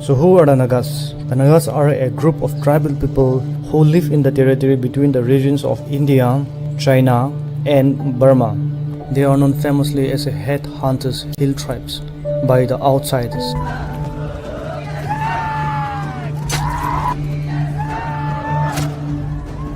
So who are the Nagas? The Nagas are a group of tribal people who live in the territory between the regions of India, China and Burma. They are known famously as a headhunters hill tribes by the outsiders.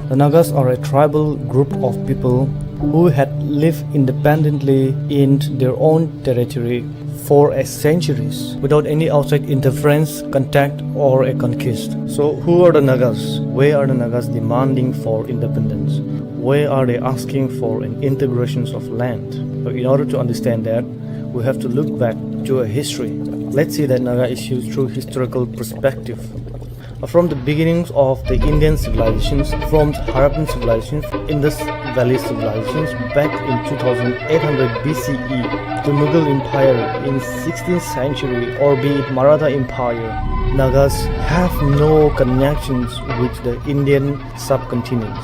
The Nagas are a tribal group of people who had lived independently in their own territory for centuries without any outside interference, contact or a conquest. So who are the Nagas? Why are the Nagas demanding for independence? Why are they asking for an integration of land? So in order to understand that, we have to look back to a history. Let's see that Naga issues through historical perspective. From the beginnings of the Indian civilizations, from Harappan civilizations, Indus Valley civilizations back in 2800 BCE, the Mughal Empire in 16th century, or be it Maratha Empire, Nagas have no connections with the Indian subcontinent.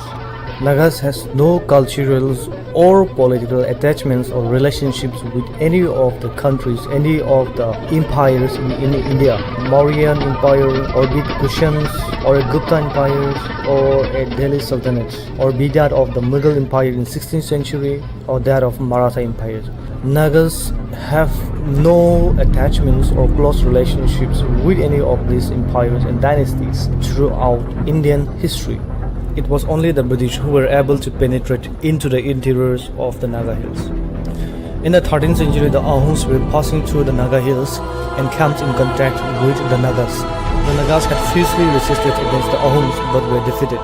Nagas has no cultural or political attachments or relationships with any of the countries, any of the empires in India. Mauryan Empire, or be it Kushans, or a Gupta Empire, or a Delhi Sultanate, or be that of the Mughal Empire in 16th century, or that of Maratha Empire. Nagas have no attachments or close relationships with any of these empires and dynasties throughout Indian history. It was only the British who were able to penetrate into the interiors of the Naga Hills. In the 13th century, the Ahoms were passing through the Naga Hills and came in contact with the Nagas. The Nagas had fiercely resisted against the Ahoms but were defeated.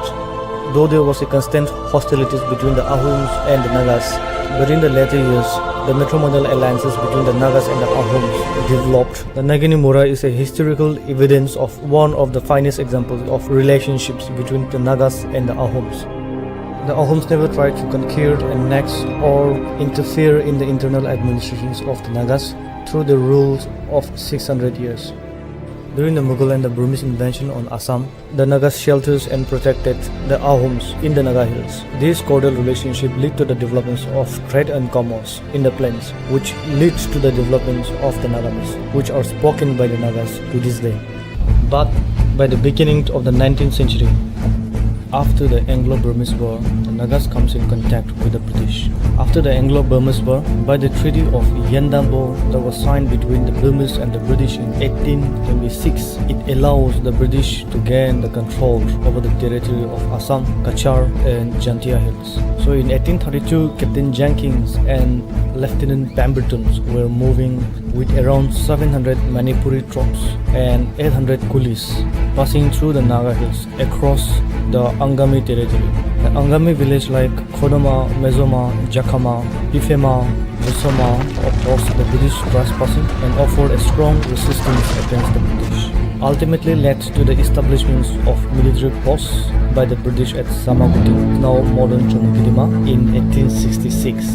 Though there was a constant hostilities between the Ahoms and the Nagas, but in the later years, the matrimonial alliances between the Nagas and the Ahoms developed. The Nagini Mora is a historical evidence of one of the finest examples of relationships between the Nagas and the Ahoms. The Ahoms never tried to conquer, annex or interfere in the internal administrations of the Nagas through the rules of 600 years. During the Mughal and the Burmese invasion on Assam, the Nagas shelters and protected the Ahoms in the Naga Hills. This cordial relationship led to the developments of trade and commerce in the plains, which leads to the developments of the Nagamis, which are spoken by the Nagas to this day. But by the beginning of the 19th century, after the Anglo-Burmese War, the Nagas comes in contact with the British. After the Anglo-Burmese War, by the Treaty of Yandambo that was signed between the Burmese and the British in 1826, it allows the British to gain the control over the territory of Assam, Kachar and Jantia Hills. So in 1832, Captain Jenkins and Lieutenant Pemberton were moving with around 700 Manipuri troops and 800 coolies, passing through the Naga Hills across the Angami territory. The Angami village like Kodama, Mezoma, Jakama, Pifema, Busoma opposed the British trespassing and offered a strong resistance against the British. Ultimately led to the establishment of military posts by the British at Samaguti, now modern Chomokidima, in 1866.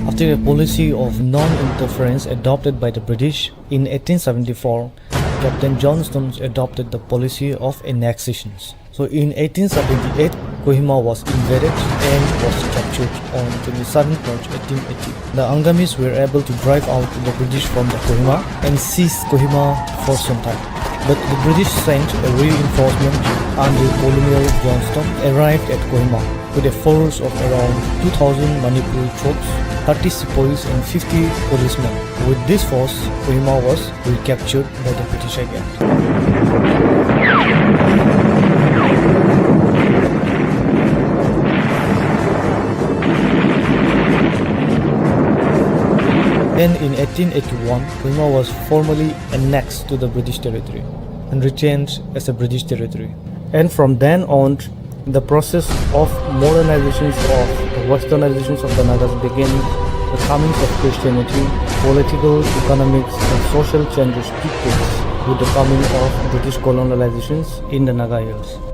After a policy of non-interference adopted by the British, in 1874, Captain Johnston adopted the policy of annexations. So in 1878, Kohima was invaded and was captured on 27 March 1880. The Angamis were able to drive out the British from the Kohima and seize Kohima for some time. But the British sent a reinforcement under Colonel Johnston arrived at Kohima with a force of around 2,000 Manipuri troops, 30 sepoys and 50 policemen. With this force, Kohima was recaptured by the British again. Then in 1881, Kohima was formally annexed to the British territory and retained as a British territory. And from then on, the process of modernizations of the westernizations of the Nagas began. The comings of Christianity, political, economics and social changes took place with the coming of British colonizations in the Naga Hills.